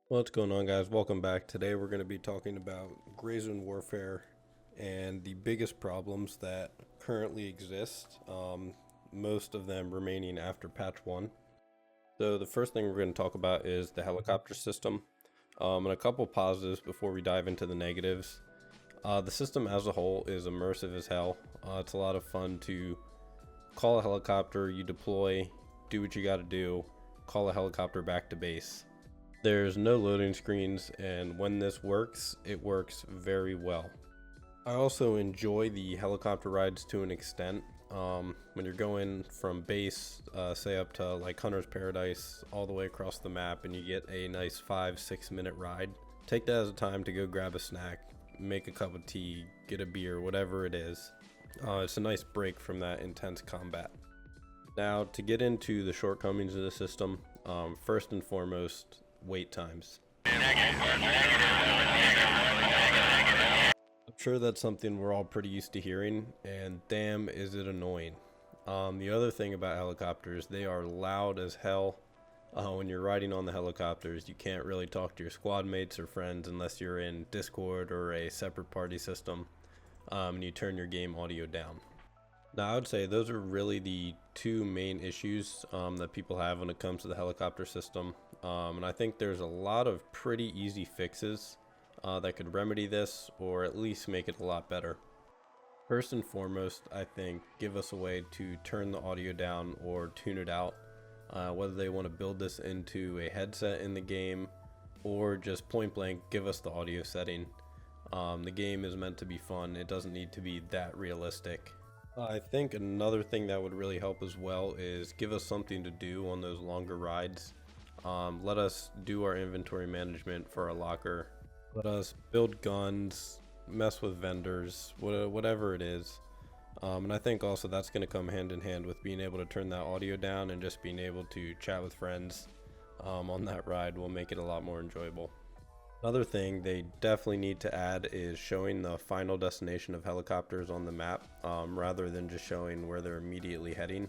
What's going on, guys? Welcome back. Today we're going to be talking about Gray Zone Warfare and the biggest problems that currently exist, most of them remaining after patch 1. So the first thing we're going to talk about is the helicopter system, and a couple positives before we dive into the negatives. The system as a whole is immersive as hell. It's a lot of fun to call a helicopter, you deploy, do what you got to do, call a helicopter back to base. There's no loading screens, and when this works, it works very well. I also enjoy the helicopter rides to an extent. When you're going from base, say up to like Hunter's Paradise, all the way across the map, and you get a nice 5-6 minute ride, take that as a time to go grab a snack, make a cup of tea, get a beer, whatever it is. It's a nice break from that intense combat. Now, to get into the shortcomings of the system, first and foremost, wait times. I'm sure that's something we're all pretty used to hearing, and damn is it annoying. The other thing about helicopters, they are loud as hell. When you're riding on the helicopters, you can't really talk to your squad mates or friends unless you're in Discord or a separate party system, and you turn your game audio down. Now, I would say those are really the two main issues that people have when it comes to the helicopter system. And I think there's a lot of pretty easy fixes that could remedy this or at least make it a lot better. First and foremost, I think give us a way to turn the audio down or tune it out, whether they want to build this into a headset in the game or just point blank give us the audio setting. The game is meant to be fun, it doesn't need to be that realistic. I think another thing that would really help as well is give us something to do on those longer rides. Let us do our inventory management for our locker. Let us build guns, mess with vendors, whatever it is. And I think also that's going to come hand in hand with being able to turn that audio down and just being able to chat with friends on that ride will make it a lot more enjoyable. Another thing they definitely need to add is showing the final destination of helicopters on the map rather than just showing where they're immediately heading.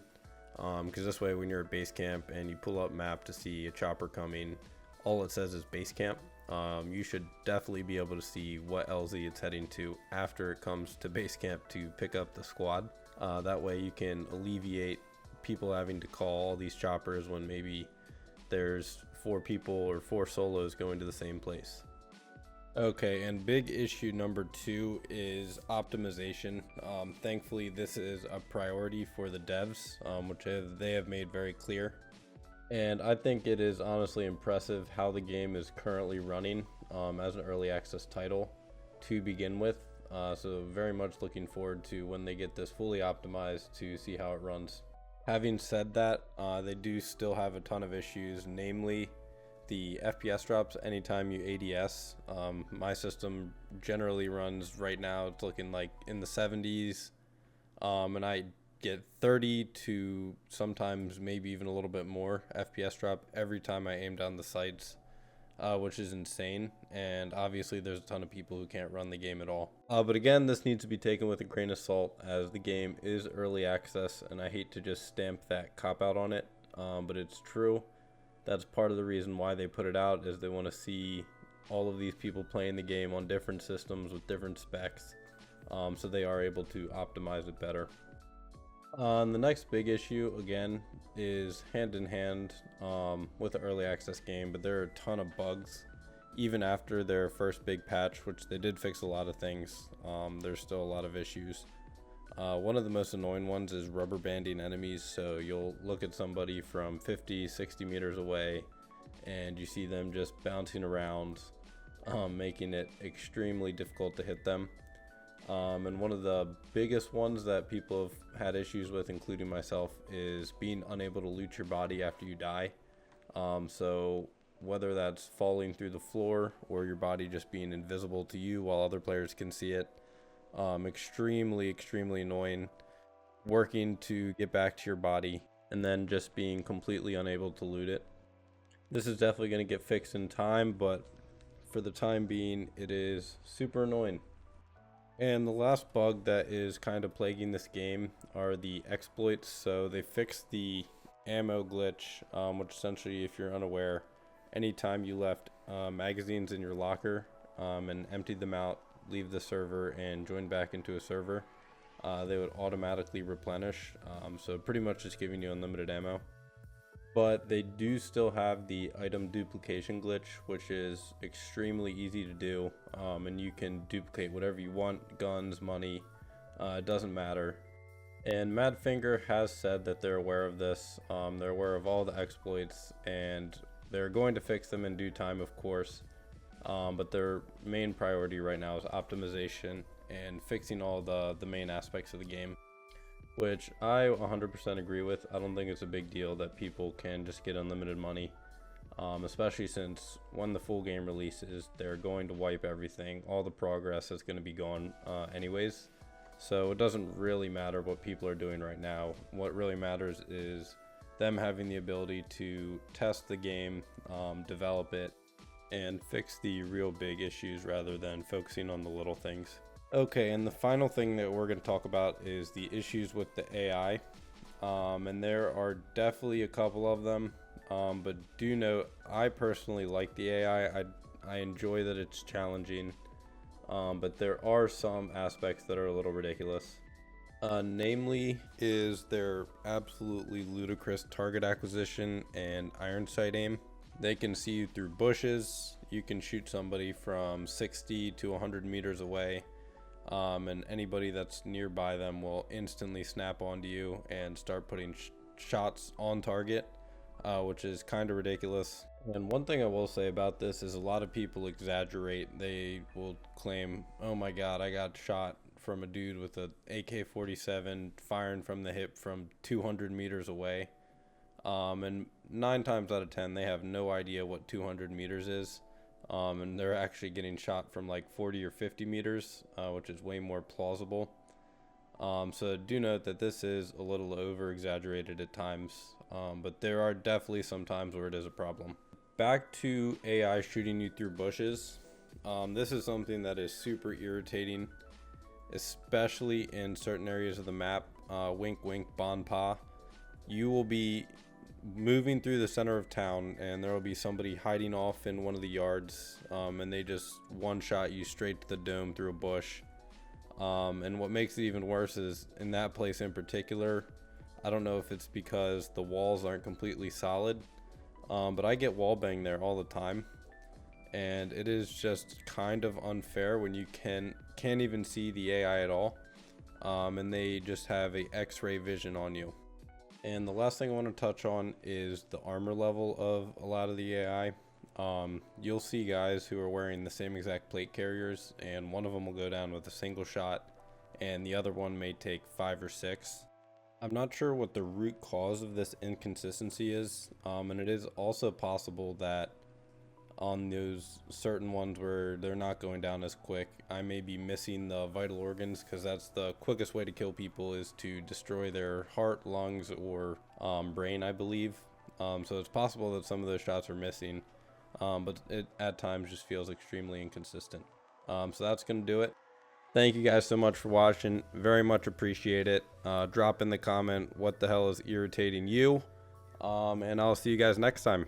Because this way, when you're at base camp and you pull up map to see a chopper coming, all it says is base camp. You should definitely be able to see what LZ it's heading to after it comes to base camp to pick up the squad. That way you can alleviate people having to call all these choppers when maybe there's 4 people or 4 solos going to the same place. Okay, and big issue number 2 is optimization. Thankfully, this is a priority for the devs, which they have made very clear. And I think it is honestly impressive how the game is currently running as an early access title to begin with. So very much looking forward to when they get this fully optimized to see how it runs. Having said that, they do still have a ton of issues, namely the FPS drops anytime you ADS. My system generally runs right now, it's looking like in the 70s, and I get 30 to sometimes maybe even a little bit more FPS drop every time I aim down the sights, which is insane. And obviously there's a ton of people who can't run the game at all. But again, this needs to be taken with a grain of salt as the game is early access, and I hate to just stamp that cop out on it, but it's true. That's part of the reason why they put it out, is they want to see all of these people playing the game on different systems with different specs, so they are able to optimize it better. The next big issue, again, is hand in hand with the early access game, but there are a ton of bugs. Even after their first big patch, which they did fix a lot of things, there's still a lot of issues. One of the most annoying ones is rubber banding enemies, so you'll look at somebody from 50-60 meters away and you see them just bouncing around, making it extremely difficult to hit them. And one of the biggest ones that people have had issues with, including myself, is being unable to loot your body after you die. So whether that's falling through the floor or your body just being invisible to you while other players can see it, extremely annoying. Working to get back to your body and then just being completely unable to loot it. This is definitely going to get fixed in time, but for the time being, it is super annoying. And the last bug that is kind of plaguing this game are the exploits. So they fixed the ammo glitch, which essentially, if you're unaware, anytime you left magazines in your locker and emptied them out, leave the server and join back into a server, they would automatically replenish. So pretty much just giving you unlimited ammo. But they do still have the item duplication glitch, which is extremely easy to do, and you can duplicate whatever you want, guns, money, it doesn't matter. And Madfinger has said that they're aware of this. They're aware of all the exploits, and they're going to fix them in due time, of course. But their main priority right now is optimization and fixing all the main aspects of the game, which I 100% agree with. I don't think it's a big deal that people can just get unlimited money, especially since when the full game releases, they're going to wipe everything. All the progress is going to be gone anyways. So it doesn't really matter what people are doing right now. What really matters is them having the ability to test the game, develop it, and fix the real big issues rather than focusing on the little things. Okay, and the final thing that we're going to talk about is the issues with the AI. And there are definitely a couple of them, but do note, I personally like the AI. I enjoy that it's challenging, but there are some aspects that are a little ridiculous. Namely is their absolutely ludicrous target acquisition and iron sight aim. They can see you through bushes. You can shoot somebody from 60 to 100 meters away. And anybody that's nearby them will instantly snap onto you and start putting shots on target, which is kind of ridiculous. And one thing I will say about this is a lot of people exaggerate. They will claim, oh my god, I got shot from a dude with a AK-47 firing from the hip from 200 meters away. And 9 times out of 10 they have no idea what 200 meters is. And they're actually getting shot from like 40 or 50 meters, which is way more plausible. So do note that this is a little over exaggerated at times, but there are definitely some times where it is a problem. Back to AI shooting you through bushes. This is something that is super irritating, especially in certain areas of the map. Wink wink bon pa. You will be moving through the center of town and there will be somebody hiding off in one of the yards, and they just one shot you straight to the dome through a bush. And what makes it even worse is in that place in particular, I don't know if it's because the walls aren't completely solid, but I get wall banged there all the time, and it is just kind of unfair when you can't even see the AI at all, and they just have a X-ray vision on you. And the last thing I want to touch on is the armor level of a lot of the AI. You'll see guys who are wearing the same exact plate carriers, and one of them will go down with a single shot and the other one may take 5 or 6. I'm not sure what the root cause of this inconsistency is, and it is also possible that on those certain ones where they're not going down as quick, I may be missing the vital organs, because that's the quickest way to kill people, is to destroy their heart, lungs, or brain, I believe. So it's possible that some of those shots are missing, but it at times just feels extremely inconsistent. So that's going to do it. Thank you guys so much for watching. Very much appreciate it. Drop in the comment what the hell is irritating you, and I'll see you guys next time.